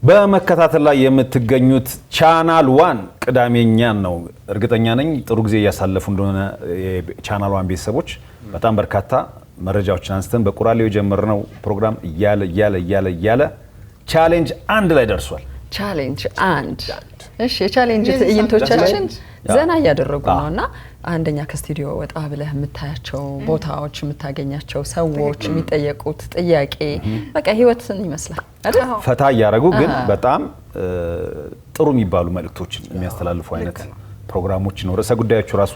በመከታተል ላይ የምትገኙት ቻናል 1 ቅዳሜኛን ነው። እርግጠኛ ነኝ ጥሩ ጊዜ ያሳለፉ እንደሆነ ቻናል 1 ቤተሰቦች በጣም በርካታ መረጃዎችን አንስተን በቁራሌው የጀመርነው ፕሮግራም እያለ ቻሌንጅ 1 ላይ ደርሷል። ቻሌንጅ 1 እሺ፣ የቻሌንጅ ትዕይንቶቻችን ዘና ያደረጉ ነውና አንደኛ ከስቱዲዮ ወጣ ብለህ የምታያቸው ቦታዎች የምታገኛቸው ሰዎች የሚጠየቁት ጥያቄ በቃ ህይወትን ይመስላል አይደል? ፈታ ያያረጉ ግን በጣም ጥሩ የሚባሉ መልእክቶችን የሚያስተላልፉ አይነት ፕሮግራሞች ነው። ርዕሰ ጉዳዮቹ ራሱ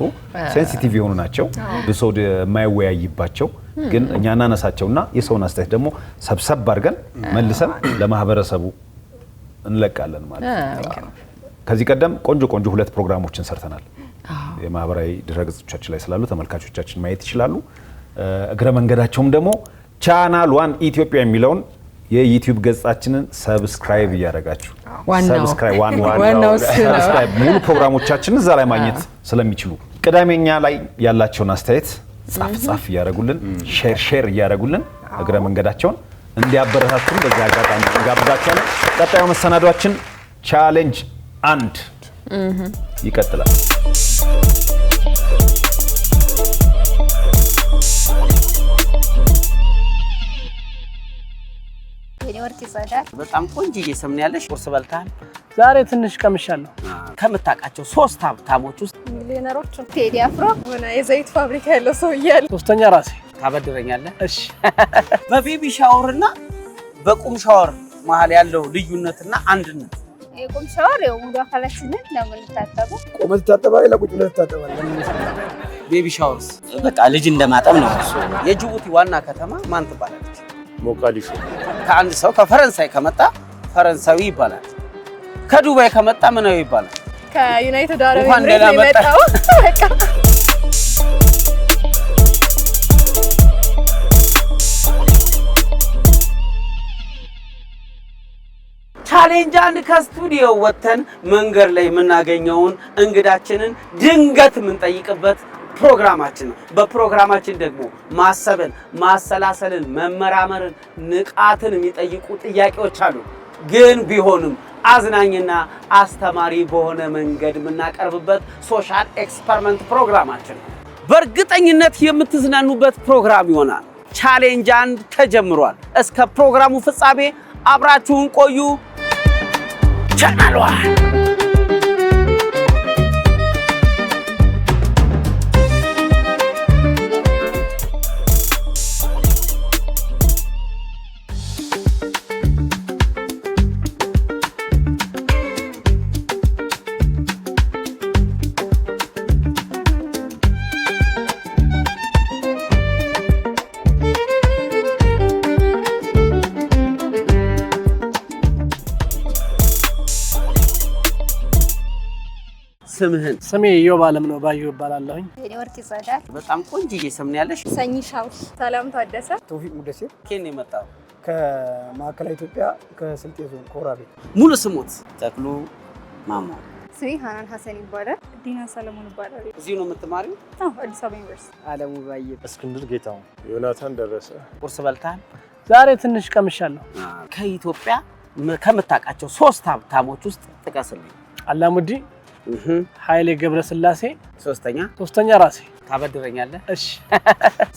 ሴንሲቲቭ የሆኑ ናቸው። ብዙ የማይወያይባቸው ግን እኛ እናነሳቸውና የሰውን አስተያየት ደግሞ ሰብሰብ አድርገን መልሰን ለማህበረሰቡ እንለቃለን ማለት ነው። ከዚህ ቀደም ቆንጆ 2 ፕሮግራሞችን ሰርተናል። የማህበራዊ ድረገጾቻችን ላይ ስላሉ ተመልካቾቻችን ማየት ይችላሉ። እግረ መንገዳቸውም ደግሞ ቻናል 1 ኢትዮጵያ የሚለውን የዩቲዩብ ገጻችንን ሰብስክራይብ እያደረጋችሁ ሰብስክራይብ ሙሉ ፕሮግራሞቻችንን እዛ ላይ ማግኘት ስለሚችሉ ቅዳሜኛ ላይ ያላቸውን አስተያየት ጻፍ እያደረጉልን ሼር እያደረጉልን እግረ መንገዳቸውን እንዲያበረታቱን በዚህ አጋጣሚ እንጋብዛቸዋለን። ቀጣዩ መሰናዷችን ቻሌንጅ 1 ይቀጥላል። በጣም ቆንጆ ሰምነ ያለሽ ቁርስ በልታል? ዛሬ ትንሽ ቀምሻለሁ። ከምታውቃቸው 3 ሀብታሞች ውስጥ ሚሊዮነሮች ቴዲ አፍሮ ሆነ የዘይት ፋብሪካ ያለው ሰው ይያል። ሶስተኛ ራሴ ታበድረኛለህ? እሺ። በቤቢ ሻወርና በቁም ሻወር መሃል ያለው ልዩነትና አንድነት የቁም ሻወር ሙሉ አካላችንን ለምንታጠበው ቁመት ታጠባለህ፣ ለቁጭ ብለህ ታጠባለህ። ቤቢ ሻወርስ በቃ ልጅ እንደማጠብ ነው። የጅቡቲ ዋና ከተማ ማን ትባላለች? ሞቃዲሾ። ከአንድ ሰው ከፈረንሳይ ከመጣ ፈረንሳዊ ይባላል። ከዱባይ ከመጣ ምናዊ ይባላል? ከዩናይትድ አረብ ኤሚሬትስ የመጣው በቃ ቻሌንጅ 1 ከስቱዲዮ ወጥተን መንገድ ላይ የምናገኘውን እንግዳችንን ድንገት የምንጠይቅበት ፕሮግራማችን ነው። በፕሮግራማችን ደግሞ ማሰብን፣ ማሰላሰልን፣ መመራመርን፣ ንቃትን የሚጠይቁ ጥያቄዎች አሉ። ግን ቢሆንም አዝናኝና አስተማሪ በሆነ መንገድ የምናቀርብበት ሶሻል ኤክስፐሪመንት ፕሮግራማችን ነው። በእርግጠኝነት የምትዝናኑበት ፕሮግራም ይሆናል። ቻሌንጅ 1 ተጀምሯል። እስከ ፕሮግራሙ ፍጻሜ አብራችሁን ቆዩ። ቻናል 1 ስምህን? ስሜ ዮብ አለም ነው። ባዩ ይባላለሁኝ። የኔ ወርቅ ይጸዳል። በጣም ቆንጆ ሰምነ ያለሽ? ሰኝ ሻውስ። ሰላም ታደሰ። ተውፊቅ ሙደሲር። ከኔ የመጣው ከማዕከላዊ ኢትዮጵያ ከስልጤ ዞን ኮራቤ። ሙሉ ስሙት? ተክሉ ማሞ። ስሜ ሃናን ሐሰን ይባላል። ዲና ሰለሞን ይባላል። እዚሁ ነው የምትማሪው? አዎ፣ አዲስ አበባ ዩኒቨርሲቲ። አለሙ ባየ። እስክንድር ጌታው። ዮናታን ደረሰ። ቁርስ በልታል? ዛሬ ትንሽ ቀምሻለሁ። ከኢትዮጵያ ከምታውቃቸው 3 ሀብታሞች ውስጥ ጥቀስልኝ። አላሙዲ፣ ኃይሌ ገብረስላሴ፣ ሶስተኛ ራሴ። ታበድረኛለህ? እሺ።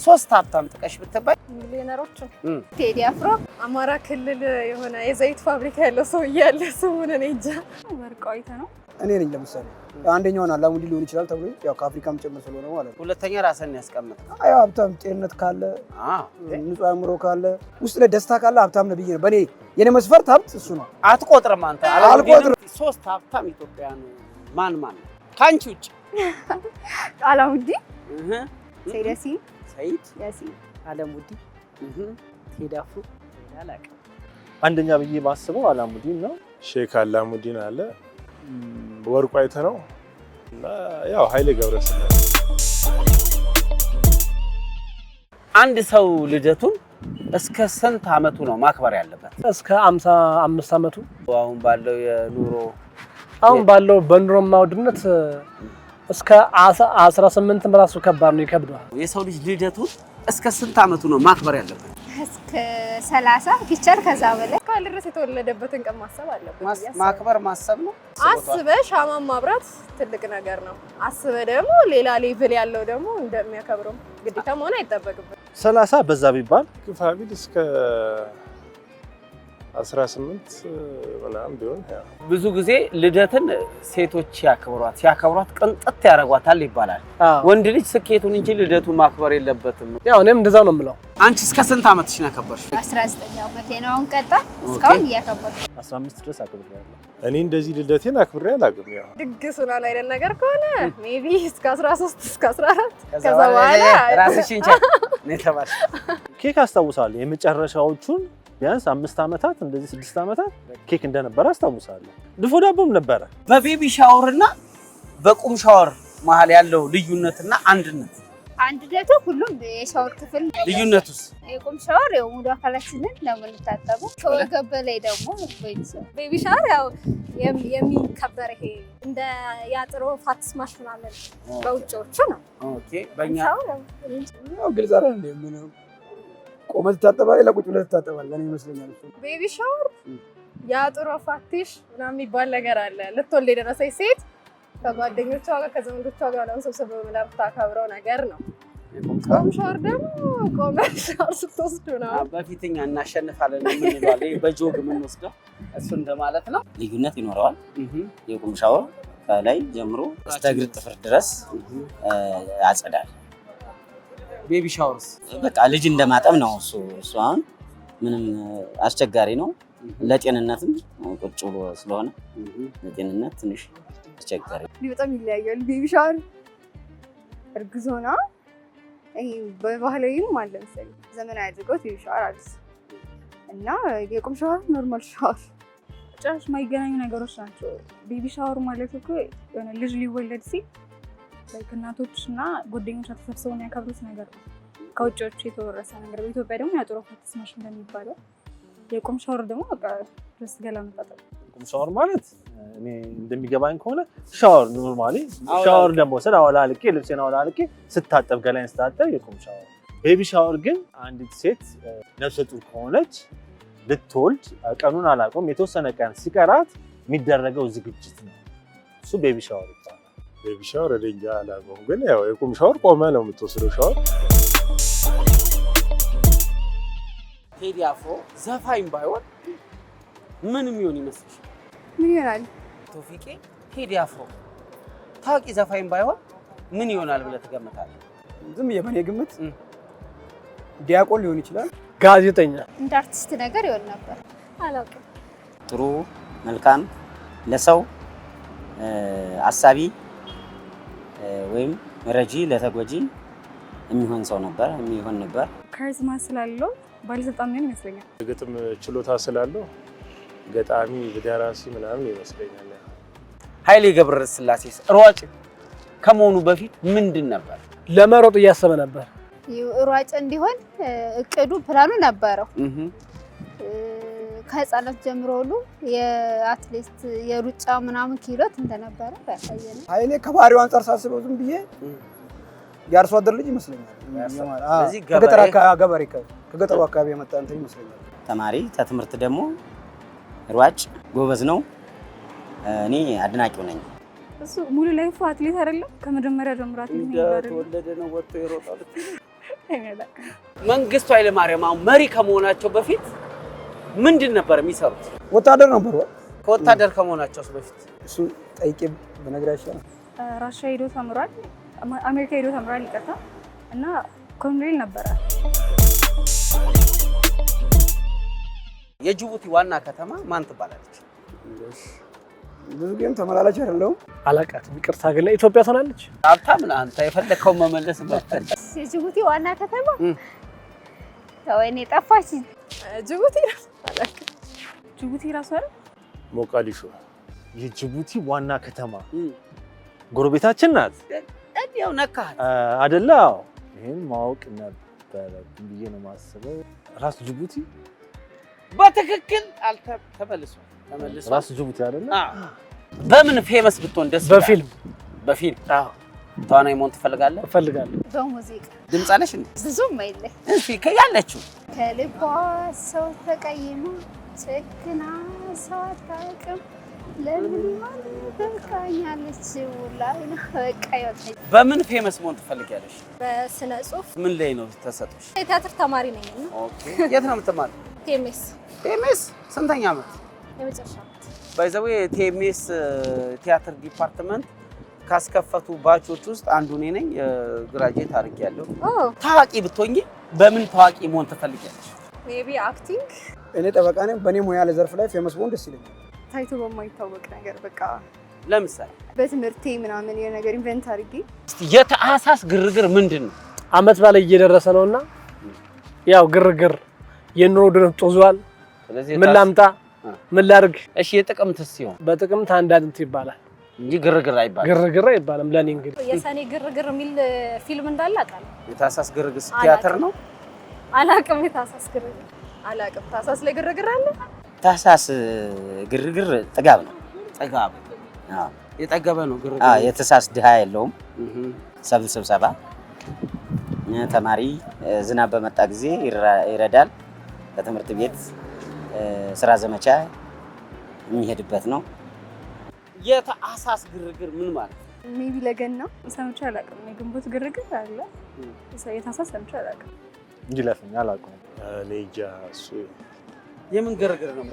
3 ሀብታም ጥቀሽ ብትባይ? ሚሊዮነሮች ቴዲ አፍሮ፣ አማራ ክልል የሆነ የዘይት ፋብሪካ ያለው ሰው ይያል። ስሙን እኔ እንጃ። ወርቃዊት ነው። እኔ ነኝ። ለምሳሌ አንደኛውን አላሙዲ ሊሆን ይችላል ተብሎ ያው ከአፍሪካም ጭምር ስለሆነ ማለት ነው። ሁለተኛ ራስን ያስቀምጥ። አይ ሀብታም ጤንነት ካለ ንጹህ አእምሮ ካለ ውስጥ ላይ ደስታ ካለ ሀብታም ነው ብዬ ነው። በኔ የኔ መስፈርት ሀብት እሱ ነው። አትቆጥርም አንተ? አልቆጥርም። 3 ሀብታም ኢትዮጵያውያን ማን ነው ካንቺ ውጭ? አላሙዲ፣ ሰይድ ያሲን፣ አለሙዲ፣ ቴዲ አፍሮ። አንደኛ ብዬ ማስበው አላሙዲን ነው። ሼክ አላሙዲን አለ፣ ወርቁ አይተ ነው እና ያው ኃይሌ ገብረስላሴ። አንድ ሰው ልደቱን እስከ ስንት አመቱ ነው ማክበር ያለበት? እስከ 55 አመቱ። አሁን ባለው የኑሮ በኑሮማ ውድነት እስከ 18 ራሱ ከባድ ነው፣ ይከብዳል። የሰው ልጅ ልደቱን እስከ ስንት አመቱ ነው ማክበር ያለበት? እስከ 30 ፒቸር ከዛ በላይ እስካለ ድረስ የተወለደበትን ቀን ማሰብ አለበት። ማክበር ማሰብ ነው። አስበህ ሻማ ማብራት ትልቅ ነገር ነው። አስበህ ደግሞ ሌላ ሌቭል ያለው ደግሞ እንደሚያከብረው ግዴታ መሆን አይጠበቅብም። 30 በዛ ቢባል ግፋ ቢል እስከ 18 ምናምን ቢሆን ብዙ ጊዜ ልደትን ሴቶች ሲያከብሯት ቅንጥት ያደርጓታል ይባላል። ወንድ ልጅ ስኬቱን እንጂ ልደቱን ማክበር የለበትም። ያው እኔም እንደዛ ነው የምለው። አንቺ እስከ ስንት ዓመትሽ ነው ያከበርሽ? 19 ዓመቴ ነው አሁን ቀጣ እስካሁን እያከበርኩ 15 ድረስ አክብሬያለሁ። እኔ እንደዚህ ልደቴን አክብሬ አላውቅም። ያው ድግሱን አይደል ነገር ከሆነ ሜቢ እስከ 13 እስከ 14 ከዛ በኋላ ራስሽን ቻይ ነው ተባልሽ። ኬክ አስታውሳለሁ የመጨረሻዎቹን ቢያንስ 5 ዓመታት እንደዚህ 6 ዓመታት ኬክ እንደነበረ አስታውሳለሁ። ድፎ ዳቦም ነበረ። በቤቢ ሻወርና በቁም ሻወር መሀል ያለው ልዩነትና አንድነቱ ሁሉም የሻወር ክፍል ልዩነቱስ የቁም ሻወር ያው ሙሉ አካላችንን ነው የምንታጠበው። ከወገብ በላይ ደግሞ ቤቢ ሻወር ያው የሚከበር ይሄ እንደ ያጥሮ ፋትስ ማሽ ምናምን በውጭዎቹ ነው። ኦኬ በእኛ ያው ግልጽ አይደል እንዴ? ምን ቆመህ ትታጠባለህ ለቁጭ ብለህ ትታጠባለህ? እኔ ይመስለኛል ቤቢ ሻወር ያጥሮ ፋትሽ ምናምን የሚባል ነገር አለ። ልትወልድ የደረሰች ሴት ከጓደኞቿ ጋር ከዘመዶቿ ጋር ለመሰብሰብ በመላክ ታከብረው ነገር ነው። ቁም ሻወር ደግሞ ቆመህ ሻወር ስትወስድ ነው። በፊትኛ እናሸንፋለን የምንለው በጆግ የምንወስደው እሱ እንደማለት ነው። ልዩነት ይኖረዋል። የቁም ሻወር ከላይ ጀምሮ እስከ እግር ጥፍር ድረስ ያጸዳል። ቤቢ ሻወርስ በቃ ልጅ እንደማጠብ ነው። እሱ አሁን ምንም አስቸጋሪ ነው። ለጤንነትም ቁጭ ብሎ ስለሆነ ለጤንነት ትንሽ አስቸጋሪ በጣም ይለያያል። ቤቢ ሻወር እርግዝ ሆና ይሄ በባህላዊም አለ መሰለኝ ዘመናዊ አድርገው ቤቢ ሻወር አለስ እና የቁም ሻወር ኖርማል ሻወር ጭራሽ የማይገናኙ ነገሮች ናቸው። ቤቢ ሻወር ማለት እኮ የሆነ ልጅ ሊወለድ ሲል እናቶች እና ጓደኞች ተሰብስበው የሚያከብሩት ነገር ነው። ከውጭዎች የተወረሰ ነገር። በኢትዮጵያ ደግሞ ያጥሮ ፋትስ ማሽ እንደሚባለው የቁም ሻወር ደግሞ በቃ ድረስ ገላ መጣጣል። ቁም ሻወር ማለት እኔ እንደሚገባኝ ከሆነ ሻወር ኖርማሊ ሻወር ደግሞ ስለ አወላልቄ ልብሴን አወላልቄ ስታጠብ ገላይን ስታጠብ የቁም ሻወር። ቤቢ ሻወር ግን አንዲት ሴት ነፍሰ ጡር ከሆነች ልትወልድ ቀኑን አላውቀውም የተወሰነ ቀን ሲቀራት የሚደረገው ዝግጅት ነው። እሱ ቤቢ ሻወር ይባላል። ቤቢ ሻወር እንጃ አላውቀውም፣ ግን ያው የቁም ሻወር ቆመህ ነው የምትወስደው ሻወር። ቴዲ አፍሮ ዘፋኝ ባይሆን ምን የሚሆን ይመስልሽ? ምን ይሆናል? ቶፊቄ ቴዲ አፍሮ ታዋቂ ዘፋኝ ባይሆን ምን ይሆናል ብለህ ትገምታለህ? ዝም የበኔ ግምት ዲያቆን ሊሆን ይችላል፣ ጋዜጠኛ፣ እንደ አርቲስት ነገር ይሆን ነበር። አላውቅም። ጥሩ መልካም ለሰው አሳቢ ወይም ረጂ ለተጎጂ የሚሆን ሰው ነበር የሚሆን ነበር። ካሪዝማ ስላለው ባለስልጣን ነው ይመስለኛል። ግጥም ችሎታ ስላለው ገጣሚ ደራሲ ምናምን ይመስለኛል። ኃይሌ ገብረስላሴ ሯጭ ከመሆኑ በፊት ምንድን ነበር? ለመሮጥ እያሰበ ነበር። ሯጭ እንዲሆን እቅዱ ፕላኑ ነበረው። ከህፃናት ጀምሮ ሁሉ የአትሌት የሩጫ ምናምን ኪሎት እንደነበረ ያሳየናል። ኃይሌ ከባህሪው አንፃር ሳስበው ዝም ብዬ የአርሶ አደር ልጅ ይመስለኛል። ከገጠር ገበሬ ከገጠሩ አካባቢ የመጣ እንትን ይመስለኛል። ተማሪ ከትምህርት ደግሞ ሯጭ ጎበዝ ነው። እኔ አድናቂው ነኝ። እሱ ሙሉ ላይፍ አትሌት አይደለም። ከመጀመሪያ ጀምሮ አትሌት ነው ያለው። ተወለደ ነው ወጥቶ ይሮጣል። መንግስቱ ኃይለማርያም መሪ ከመሆናቸው በፊት ምንድን ነበር የሚሰሩት? ወታደር ነበሩ። ከወታደር ከመሆናቸው በፊት እሱ ጠይቄ በነገራችን ራሻ ሄዶ ተምሯል። አሜሪካ ሄዶ ተምሯል። ይቀርታ እና ኮሎኔል ነበረ። የጅቡቲ ዋና ከተማ ማን ትባላለች? ብዙ ጊዜም ተመላላች አይደለሁም፣ አላውቃትም። ይቅርታ ግን ኢትዮጵያ ትሆናለች። ሀብታም ነህ አንተ፣ የፈለከውን መመለስ መጥተህ። የጅቡቲ ዋና ከተማ ወይኔ ጠፋች። ጅቡቲ ጅቡቲ ራሱ አይደል? ሞቃዲሾ የጅቡቲ ዋና ከተማ ጎረቤታችን ናት። ያው ነካህ አይደለ? ይሄን ማወቅ ነበረ ብዬ ነው የማስበው። ራስ ጅቡቲ በትክክል ተመልሶ ራስ ጅቡቲ አይደለ? በምን ፌመስ ብትሆን ደስ ይላል? በፊልም ተዋናይ መሆን ትፈልጋለህ? እፈልጋለሁ። በሙዚቃ ድምፅ አለሽ እንዴ? ብዙም አይደለም። እሺ ከያለችው ከልቧ ሰው ተቀይሞ ጨክና ሰው አታውቅም ለምን ማለት በቃኛለች ላይ ነው በቃ ይወጣ። በምን ፌመስ መሆን ትፈልጊያለሽ? በስነ ጽሁፍ። ምን ላይ ነው ተሰጥቶሽ? የቲያትር ተማሪ ነኝ እና ኦኬ። የት ነው የምትማሪው? ቴሜስ። ቴሜስ ስንተኛ ዓመት? የመጨረሻ ዓመት። ባይዘዌ ቴሜስ ቲያትር ዲፓርትመንት ካስከፈቱ ባቾች ውስጥ አንዱ እኔ ነኝ። ግራጁዌት አድርጌያለሁ። ታዋቂ ብትሆኚ በምን ታዋቂ መሆን ትፈልጊያለሽ? ሜቢ አክቲንግ። እኔ ጠበቃ ነኝ። በእኔ ሙያ ለዘርፍ ላይ ፌመስ መሆን ደስ ይለኛል። ታይቶ በማይታወቅ ነገር በቃ ለምሳሌ በትምህርቴ ምናምን የነገር ኢንቨንት አድርጌ። የታህሳስ ግርግር ምንድን ነው? አመት በላይ እየደረሰ ነውና ያው ግርግር የኑሮ ውድነት ጦዟል። ምን ላምጣ ምን ላድርግ? እሺ የጥቅምትስ ሲሆን? በጥቅምት አንዳንድ ይባላል እንጂ ግርግር አይባልም። ግርግር አይባልም። ለኔ እንግዲህ የሰኔ ግርግር የሚል ፊልም እንዳለ አውቃለሁ። የታህሳስ ግርግር ቲያትር ነው? አላውቅም። የታህሳስ ግርግር አላውቅም። ታህሳስ ላይ ግርግር አለ? ታህሳስ ግርግር ጥጋብ ነው። ጥጋብ የጠገበ ነው ግርግር። የታህሳስ ድሃ የለውም። ሰብል ስብሰባ ተማሪ ዝናብ በመጣ ጊዜ ይረዳል። በትምህርት ቤት ስራ ዘመቻ የሚሄድበት ነው። የታህሳስ ግርግር ምን ማለት ነው? ሜቢ ለገና ሰምቼ አላውቅም። የግንቦት ግርግር አለ። የታህሳስ ሰምቼ አላውቅም። እንጂ ለፍኝ አላውቅም። እኔ እንጃ እሱ የምን ግርግር ነው?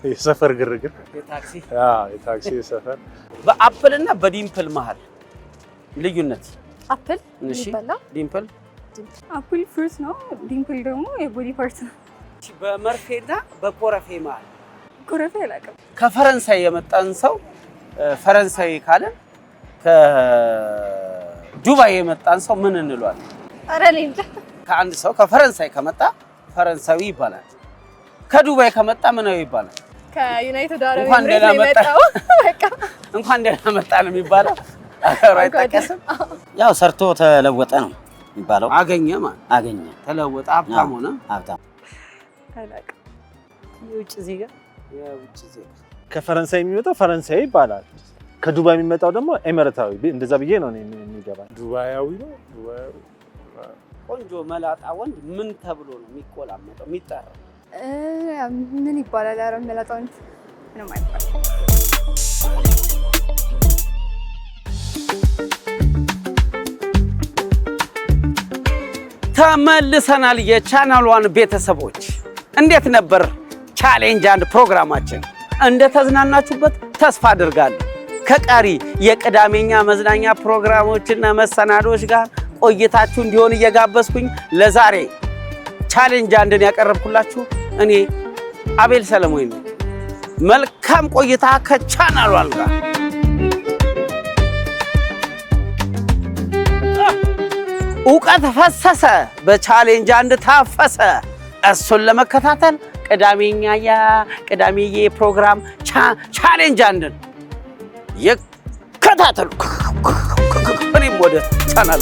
የሰፈር ግርግር። የታክሲ የታክሲ የሰፈር። በአፕል እና በዲምፕል መሀል ልዩነት? አፕል ይበላ። ዲምፕል አፕል ፍሩት ነው። ዲምፕል ደግሞ የቦዲ ፓርት ነው። በመርፌና በኮረፌ መሀል? ኮረፌ አላውቅም። ከፈረንሳይ የመጣን ሰው ፈረንሳይ ካለን ከዱባይ የመጣን ሰው ምን እንለዋለን? ኧረ እኔ እንጃ። ከአንድ ሰው ከፈረንሳይ ከመጣ ፈረንሳዊ ይባላል። ከዱባይ ከመጣ ምናዊ ይባላል? ከዩናይትድ አረብ እንኳን ደህና ኤሚሬትስ መጣ። ነው በቃ እንኳን ደህና መጣ ነው የሚባለው። አገሩ አይጠቀስም። ያው ሰርቶ ተለወጠ ነው የሚባለው። አገኘ ማለት አገኘ፣ ተለወጠ፣ ሀብታም ሆነ። ሀብታም አላውቅም። የውጭ ዜጋ የውጭ ዜጋ ከፈረንሳይ የሚመጣው ፈረንሳይ ይባላል። ከዱባይ የሚመጣው ደግሞ ኤሚሬታዊ። እንደዛ ብዬ ነው የሚገባኝ። ዱባያዊ ነው። ዱባያዊ ቆንጆ መላጣ ወንድ ምን ተብሎ ነው የሚቆላመጠው የሚጠራው? ምን ይባላል? ኧረ መላጣ ወንድ ምንም አይባልም። ተመልሰናል። የቻናሏን ቤተሰቦች እንዴት ነበር ቻሌንጅ አንድ ፕሮግራማችን? እንደተዝናናችሁበት ተስፋ አድርጋለሁ። ከቀሪ የቅዳሜኛ መዝናኛ ፕሮግራሞችና መሰናዶች ጋር ቆይታችሁ እንዲሆን እየጋበዝኩኝ ለዛሬ ቻሌንጅ አንድን ያቀረብኩላችሁ እኔ አቤል ሰለሞን ነኝ። መልካም ቆይታ ከቻናሏን ጋር። እውቀት ፈሰሰ በቻሌንጅ አንድ ታፈሰ። እሱን ለመከታተል ቅዳሜዬ ፕሮግራም ቻሌንጅ አንድን ይከታተሉ። እኔም ወደ ቻናሏ